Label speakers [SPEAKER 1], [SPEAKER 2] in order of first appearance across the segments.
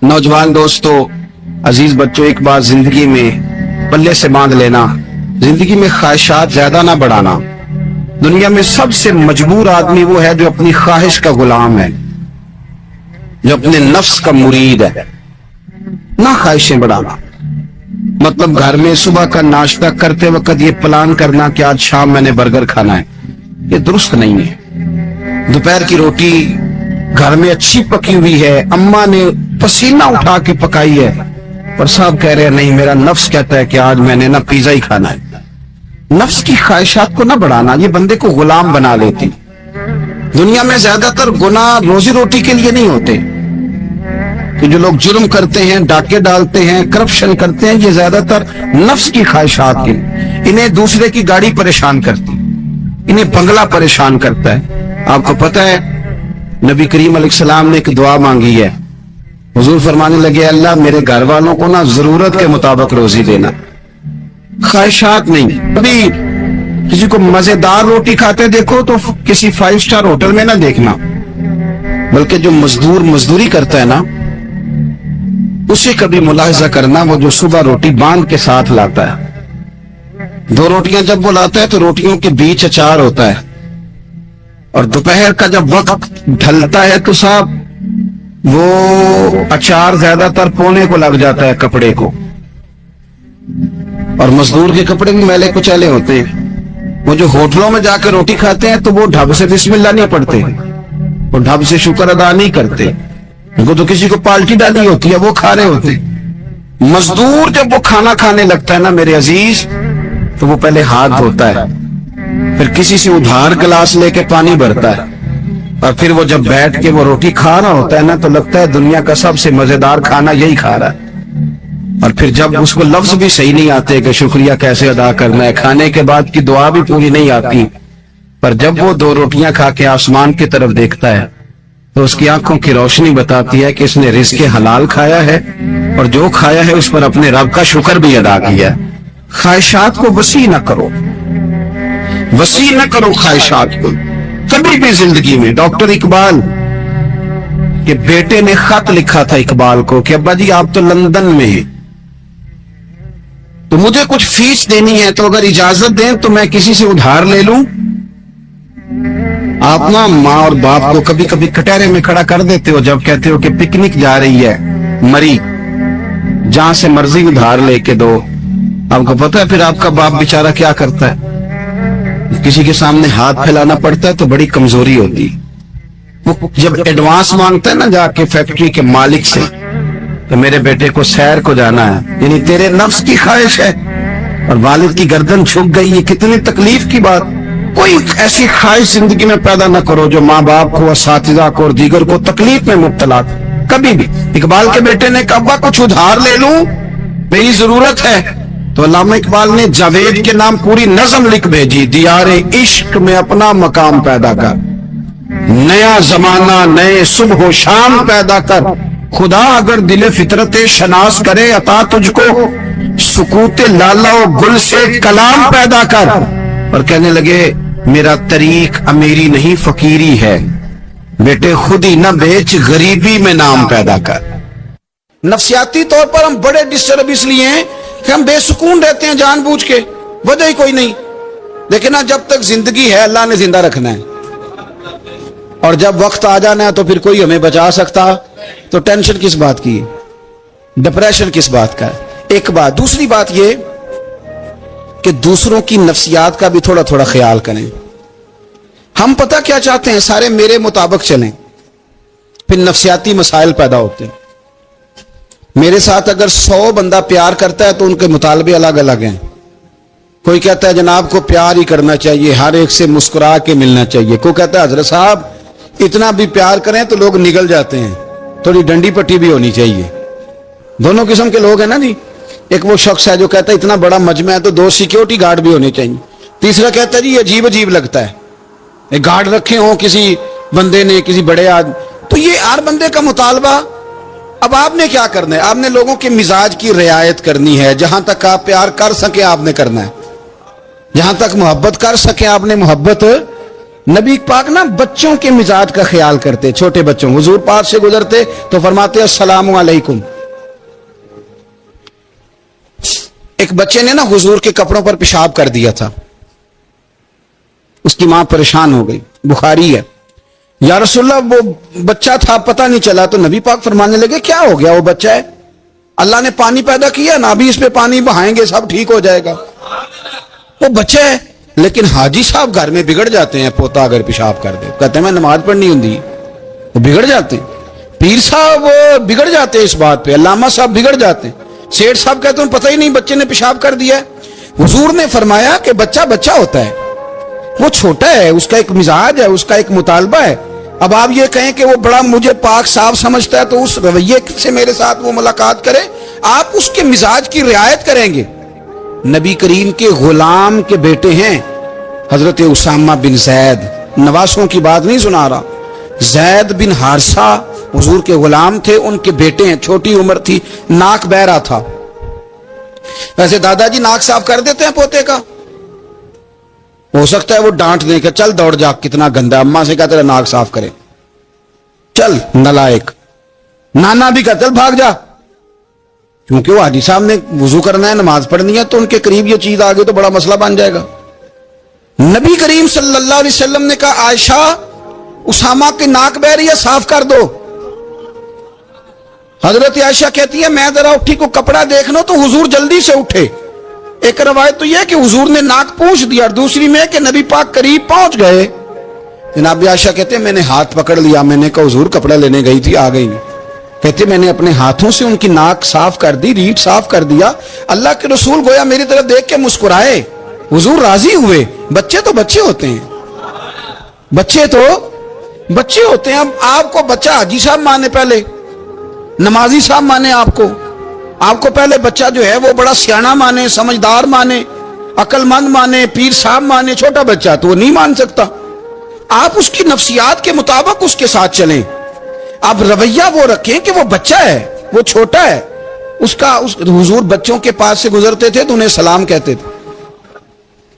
[SPEAKER 1] नौजवान दोस्तों, अजीज बच्चों, एक बात जिंदगी में पल्ले से बांध लेना, जिंदगी में ख्वाहिशात ज्यादा ना बढ़ाना। दुनिया में सबसे मजबूर आदमी वो है जो अपनी ख्वाहिश का गुलाम है, जो अपने नफ्स का मुरीद है। ना ख्वाहिशें बढ़ाना मतलब घर में सुबह का नाश्ता करते वक्त ये प्लान करना कि आज शाम मैंने बर्गर खाना है, ये दुरुस्त नहीं है। दोपहर की रोटी घर में अच्छी पकी हुई है, अम्मा ने पसीना उठा के पकाई है, पर साहब कह रहे हैं नहीं, मेरा नफ्स कहता है कि आज मैंने ना पिज्जा ही खाना है। नफ्स की ख्वाहिशात को ना बढ़ाना, ये बंदे को गुलाम बना लेती। दुनिया में ज्यादातर गुनाह रोजी रोटी के लिए नहीं होते, कि जो लोग जुर्म करते हैं, डाके डालते हैं, करप्शन करते हैं, ये ज्यादातर नफ्स की ख्वाहिशात के। इन्हें दूसरे की गाड़ी परेशान करती, इन्हें बंगला परेशान करता है। आपको पता है नबी करीम अलैहिस्सलाम ने एक दुआ मांगी है। हुजूर फरमाने लगे, अल्लाह मेरे घर वालों को ना जरूरत के मुताबिक रोजी देना, ख्वाहिशात नहीं। कभी किसी को मजेदार रोटी खाते देखो तो किसी 5 स्टार होटल में ना देखना, बल्कि जो मजदूर मजदूरी करता है ना, उसे कभी मुलाहिजा करना, वो जो सुबह रोटी बांध के साथ लाता है। 2 रोटियां जब वो लाता है तो रोटियों के बीच अचार होता है, और दोपहर का जब वक्त ढलता है तो साहब वो अचार ज्यादातर पोने को लग जाता है कपड़े को, और मजदूर के कपड़े भी मैले कुचैले होते हैं। वो जो होटलों में जाकर रोटी खाते हैं तो वो ढब से बिस्मिल्लाह नहीं पढ़ते, वो ढब से शुक्र अदा नहीं करते, वो तो किसी को पाल्टी डाली होती है वो खा रहे होते। मजदूर जब वो खाना खाने लगता है ना मेरे अजीज, तो वो पहले हाथ धोता है, फिर किसी से उधार गिलास लेके पानी भरता है, और फिर वो जब बैठ के वो रोटी खा रहा होता है ना, तो लगता है दुनिया का सबसे मजेदार खाना यही खा रहा है। और फिर जब उसको लफ्ज भी सही नहीं आते कि शुक्रिया कैसे अदा करना है, खाने के बाद की दुआ भी पूरी नहीं आती, पर जब वो 2 रोटियां खा के आसमान की तरफ देखता है तो उसकी आंखों की रोशनी बताती है कि इसने रिज़्क़ हलाल खाया है, और जो खाया है उस पर अपने रब का शुक्र भी अदा किया। ख्वाहिशात को वसी न करो, वसी न करो ख्वाहिशात को कभी भी जिंदगी में। डॉक्टर इकबाल के बेटे ने खत लिखा था इकबाल को कि अब्बा जी आप तो लंदन में हैं, तो मुझे कुछ फीस देनी है, तो अगर इजाजत दें तो मैं किसी से उधार ले लूं। आप ना माँ और बाप को कभी कभी कटहरे में खड़ा कर देते हो जब कहते हो कि पिकनिक जा रही है मरी, जहां से मर्जी उधार लेके दो। आपको पता है फिर आपका बाप बेचारा क्या करता है, किसी के सामने हाथ फैलाना पड़ता है तो बड़ी कमजोरी होती। वो जब एडवांस मांगता है ना जाके फैक्ट्री के मालिक से, तो मेरे बेटे को सैर को जाना है, यानी तेरे नफ्स की ख्वाहिश है, और वालिद की गर्दन झुक गई, ये कितनी तकलीफ की बात। कोई ऐसी ख्वाहिश जिंदगी में पैदा न करो जो माँ बाप को, असातिज़ा को और दीगर को तकलीफ में मुब्तला कभी भी। इकबाल के बेटे ने कहा कुछ उधार ले लूं, मेरी जरूरत है, तो अल्लामा इकबाल ने जावेद के नाम पूरी नज़म लिख भेजी, दियारे इश्क में अपना मकाम पैदा कर, नया जमाना नए सुबह शाम पैदा कर, खुदा अगर दिले फितरत शनास करे अता तुझको, सुकूते लाला और गुल से कलाम पैदा कर। और कहने लगे मेरा तरीक अमीरी नहीं फकीरी है, बेटे खुद ही न बेच गरीबी में नाम पैदा कर। नफ्सियाती तौर पर हम बड़े डिस्टर्ब इसलिए हैं कि हम बेसुकून रहते हैं जानबूझ के, वजह ही कोई नहीं। लेकिन ना जब तक जिंदगी है अल्लाह ने जिंदा रखना है, और जब वक्त आ जाना है तो फिर कोई हमें बचा सकता, तो टेंशन किस बात की है, डिप्रेशन किस बात का है। एक बात। दूसरी बात ये कि दूसरों की नफ्सियात का भी थोड़ा थोड़ा ख्याल करें। हम पता क्या चाहते हैं, सारे मेरे मुताबिक चलें, फिर नफ्सियाती मसाइल पैदा होते हैं। मेरे साथ अगर 100 बंदा प्यार करता है तो उनके मुतालबे अलग अलग हैं। कोई कहता है जनाब को प्यार ही करना चाहिए, हर एक से मुस्कुरा के मिलना चाहिए। कोई कहता है हजरत साहब इतना भी प्यार करें तो लोग निगल जाते हैं, थोड़ी डंडी पट्टी भी होनी चाहिए। दोनों किस्म के लोग हैं ना जी। एक वो शख्स है जो कहता है इतना बड़ा मजमा है तो 2 सिक्योरिटी गार्ड भी होने चाहिए। तीसरा कहता है जी अजीब अजीब लगता है, एक गार्ड रखे हो किसी बंदे ने, किसी बड़े आदमी। तो ये हर बंदे का मुतालबा। अब आपने क्या करना है, आपने लोगों के मिजाज की रियायत करनी है। जहां तक आप प्यार कर सके आपने करना है, जहां तक मोहब्बत कर सके आपने मोहब्बत नबी पाक ना बच्चों के मिजाज का ख्याल करते, छोटे बच्चों, हुजूर पाक से गुजरते तो फरमाते अस्सलामु अलैकुम। एक बच्चे ने ना हुजूर के कपड़ों पर पेशाब कर दिया था, उसकी मां परेशान हो गई, बुखारी है, या रसूलल्लाह वो बच्चा था पता नहीं चला। तो नबी पाक फरमाने लगे क्या हो गया, वो बच्चा है, अल्लाह ने पानी पैदा किया ना, अभी इस पे पानी बहाएंगे सब ठीक हो जाएगा, वो बच्चा है। लेकिन हाजी साहब घर में बिगड़ जाते हैं, पोता अगर पेशाब कर दे, कहते हैं मैं नमाज पढ़नी होती, वो बिगड़ जाते हैं। पीर साहब बिगड़ जाते हैं इस बात पे, अल्लामा साहब बिगड़ जाते हैं, सेठ साहब कहते हैं पता ही नहीं बच्चे ने पेशाब कर दिया है। हुजूर ने फरमाया कि बच्चा बच्चा होता है, वो छोटा है, उसका एक मिजाज है, उसका एक मुतालबा है। अब आप ये कहें कि वो बड़ा मुझे पाक साफ समझता है तो उस रवैये से मेरे साथ वो मुलाकात करे, आप उसके मिजाज की रियायत करेंगे। नबी करीम के गुलाम के बेटे हैं हजरत उसामा बिन जैद, नवासों की बात नहीं सुना रहा, जैद बिन हारसा हुजूर के गुलाम थे, उनके बेटे हैं, छोटी उम्र थी, नाक बह रहा था। वैसे दादाजी नाक साफ कर देते हैं पोते का, हो सकता है वो डांट दे के चल दौड़ जा, कितना गंदा, अम्मा से कहा तेरा नाक साफ करे, चल नलायक, नाना भी कहा चल भाग जा, क्योंकि वो हाजी साहब ने वुजू करना है, नमाज पढ़नी है, तो उनके करीब ये चीज आ गई तो बड़ा मसला बन जाएगा। नबी करीम सल्लल्लाहु अलैहि वसल्लम ने कहा आयशा उसामा की नाक बह रही है, साफ कर दो। हजरत आयशा कहती है मैं जरा उठी को कपड़ा देख लो तो हुजूर जल्दी से उठे। एक रवायत तो यह कि हुजूर ने नाक पूंछ दिया, और दूसरी में कि नबी पाक करीब पहुंच गए। जनाब आयशा कहते हैं मैंने हाथ पकड़ लिया, मैंने कहा हुजूर कपड़ा लेने गई थी आ गई। कहते मैंने अपने हाथों से उनकी नाक साफ कर दी, रीढ़ साफ कर दिया। अल्लाह के रसूल गोया मेरी तरफ देख के मुस्कुराए, हुजूर राजी हुए। बच्चे तो बच्चे होते हैं, बच्चे तो बच्चे होते हैं। अब आपको बच्चा हाजी साहब माने, पहले नमाजी साहब माने, आपको पहले बच्चा जो है वो बड़ा सियाना माने, समझदार माने, अक्लमंद माने, पीर साहब माने। छोटा बच्चा तो वो नहीं मान सकता। आप उसकी नफ्सियात के मुताबिक उसके साथ चलें। आप रवैया वो रखें कि वो बच्चा है, वो छोटा है, हुजूर बच्चों के पास से गुजरते थे तो उन्हें सलाम कहते थे।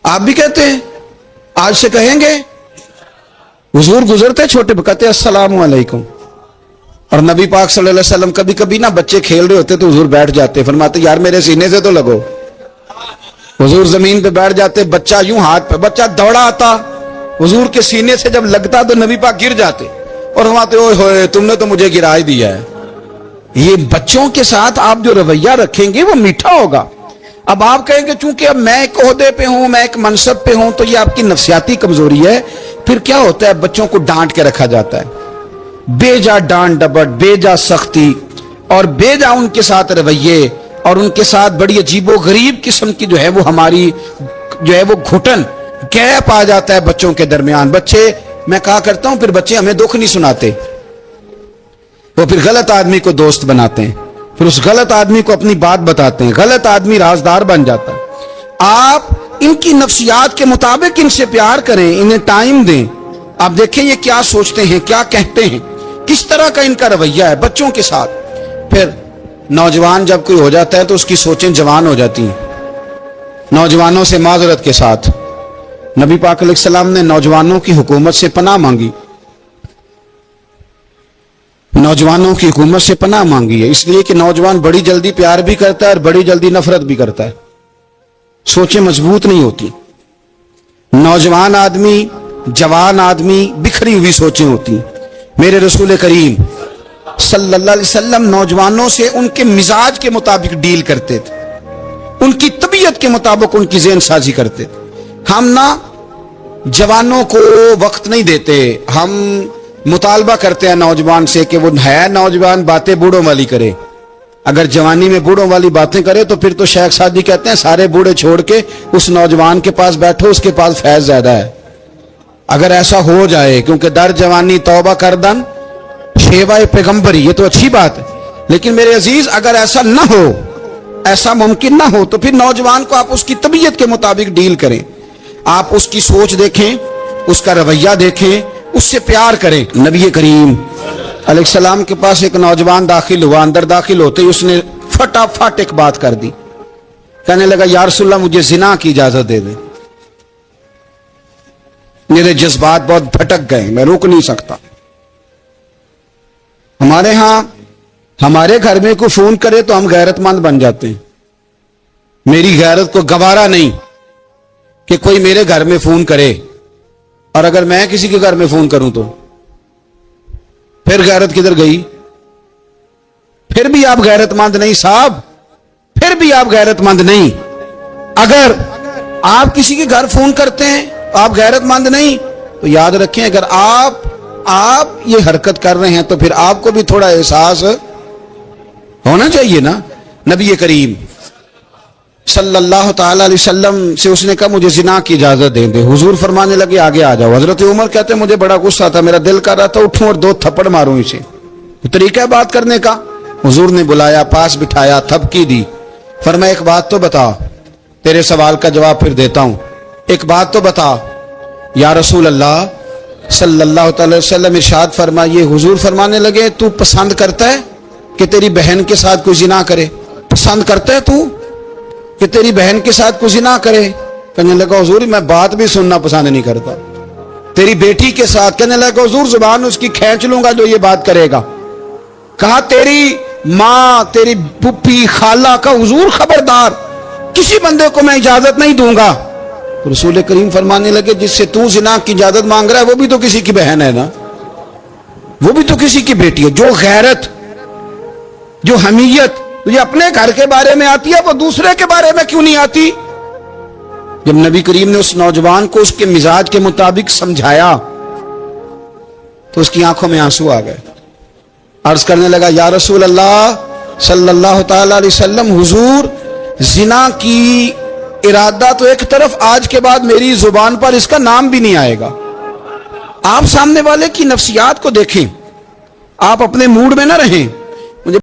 [SPEAKER 1] आप भी कहते हैं, आज से कहेंगे, हुजूर गुजरते छोटे कहते अस्सलामु अलैकुम। और नबी पाक सल्लल्लाहु अलैहि वसल्लम कभी कभी ना बच्चे खेल रहे होते तो हुजूर बैठ जाते, फरमाते यार मेरे सीने से तो लगो। हुजूर जमीन पे बैठ जाते, बच्चा यूं हाथ पे, बच्चा दौड़ा आता, हुजूर के सीने से जब लगता तो नबी पाक गिर जाते और फरमाते ओए होए तुमने तो मुझे गिरा ही दिया है। ये बच्चों के साथ आप जो रवैया रखेंगे वो मीठा होगा। अब आप कहेंगे चूंकि अब मैं एक ओहदे पे हूं, मैं एक मनसब पे हूं, तो ये आपकी नफ्सियाती कमजोरी है। फिर क्या होता है, बच्चों को डांट के रखा जाता है, बेजा डांट डपट, बेजा सख्ती और बेजा उनके साथ रवैये, और उनके साथ बड़ी अजीबो गरीब किस्म की जो है वो हमारी जो है वो घुटन, गैप आ जाता है बच्चों के दरमियान। बच्चे, मैं कहा करता हूं, फिर बच्चे हमें दुख नहीं सुनाते, वो फिर गलत आदमी को दोस्त बनाते हैं, फिर उस गलत आदमी को अपनी बात बताते हैं, गलत आदमी राजदार बन जाता है। आप इनकी नफ्सियात के मुताबिक इनसे प्यार करें, इन्हें टाइम दें। आप देखें ये क्या सोचते हैं, क्या कहते हैं, किस तरह का इनका रवैया है बच्चों के साथ। फिर नौजवान जब कोई हो जाता है तो उसकी सोचें जवान हो जाती हैं। नौजवानों से माजरत के साथ नबी पाक अलैहिस्सलाम ने नौजवानों की हुकूमत से पनाह मांगी, नौजवानों की हुकूमत से पनाह मांगी है, इसलिए कि नौजवान बड़ी जल्दी प्यार भी करता है और बड़ी जल्दी नफरत भी करता है, सोचें मजबूत नहीं होती। नौजवान आदमी, जवान आदमी, बिखरी हुई सोचें होती। मेरे रसूल करीम सल्लल्लाहु अलैहि वसल्लम नौजवानों से उनके मिजाज के मुताबिक डील करते थे, उनकी तबीयत के मुताबिक उनकी ज़हन साजी करते थे। हम ना जवानों को वक्त नहीं देते, हम मुतालबा करते हैं नौजवान से कि वो है नौजवान बातें बूढ़ों वाली करे। अगर जवानी में बूढ़ों वाली बातें करे तो फिर तो शेख सादी कहते हैं सारे बूढ़े छोड़ के उस नौजवान के पास बैठो, उसके पास फैज ज्यादा है। अगर ऐसा हो जाए, क्योंकि दर जवानी तौबा करदन शेवाए पैगंबरी, ये तो अच्छी बात है, लेकिन मेरे अजीज अगर ऐसा ना हो, ऐसा मुमकिन ना हो, तो फिर नौजवान को आप उसकी तबीयत के मुताबिक डील करें। आप उसकी सोच देखें, उसका रवैया देखें, उससे प्यार करें। नबी करीम अलैहिस्सलाम के पास एक नौजवान दाखिल हुआ, अंदर दाखिल होते ही उसने फटाफट एक बात कर दी, कहने लगा या रसूलल्लाह मुझे जिना की इजाजत दे दे। میرے جذبات بہت بھٹک گئے، میں روک نہیں سکتا۔ ہمارے ہاں ہمارے گھر میں کوئی فون کرے تو ہم غیرت مند بن جاتے ہیں۔ میری غیرت کو گوارا نہیں کہ کوئی میرے گھر میں فون کرے، اور اگر میں کسی کے گھر میں فون کروں تو پھر غیرت کدھر گئی؟ پھر بھی آپ غیرت مند نہیں صاحب، پھر بھی آپ غیرت مند نہیں۔ اگر آپ کسی کے گھر فون کرتے ہیں تو آپ غیرت مند نہیں، تو یاد رکھیں اگر آپ یہ حرکت کر رہے ہیں تو پھر آپ کو بھی تھوڑا احساس ہونا چاہیے نا۔ نبی کریم صلی اللہ تعالی علیہ وسلم سے اس نے کہا مجھے زنا کی اجازت دے دے، حضور فرمانے لگے آگے آ جاؤ۔ حضرت عمر کہتے ہیں مجھے بڑا غصہ تھا، میرا دل کر رہا تھا اٹھوں اور 2 تھپڑ ماروں اسے۔ طریقہ ہے بات کرنے کا۔ حضور نے بلایا، پاس بٹھایا، تھپکی دی، فرمایا ایک بات تو بتا، تیرے سوال کا جواب پھر دیتا ہوں، ایک بات تو بتا۔ یا رسول اللہ صلی اللہ تعالی وسلم ارشاد فرمائیے، حضور فرمانے لگے تو پسند کرتا ہے کہ تیری بہن کے ساتھ کوئی زنا کرے؟ پسند کرتا ہے تو کہ تیری بہن کے ساتھ کوئی زنا کرے؟ کہنے لگا حضور میں بات بھی سننا پسند نہیں کرتا۔ تیری بیٹی کے ساتھ؟ کہنے لگا حضور زبان اس کی کھینچ لوں گا جو یہ بات کرے گا۔ کہا تیری ماں، تیری پھپھی، خالہ کا؟ حضور خبردار، کسی بندے کو میں اجازت نہیں دوں گا۔ رسول کریم فرمانے لگے جس سے تو زنا کی اجازت مانگ رہا ہے وہ بھی تو کسی کی بہن ہے نا، وہ بھی تو کسی کی بیٹی ہے۔ جو غیرت، جو حمیت تجھے اپنے گھر کے بارے میں آتی ہے وہ دوسرے کے بارے میں کیوں نہیں آتی؟ جب نبی کریم نے اس نوجوان کو اس کے مزاج کے مطابق سمجھایا تو اس کی آنکھوں میں آنسو آ گئے۔ عرض کرنے لگا یا رسول اللہ صلی اللہ تعالی علیہ وسلم، حضور زنا کی ارادہ تو ایک طرف، آج کے بعد میری زبان پر اس کا نام بھی نہیں آئے گا۔ آپ سامنے والے کی نفسیات کو دیکھیں، آپ اپنے موڈ میں نہ رہیں۔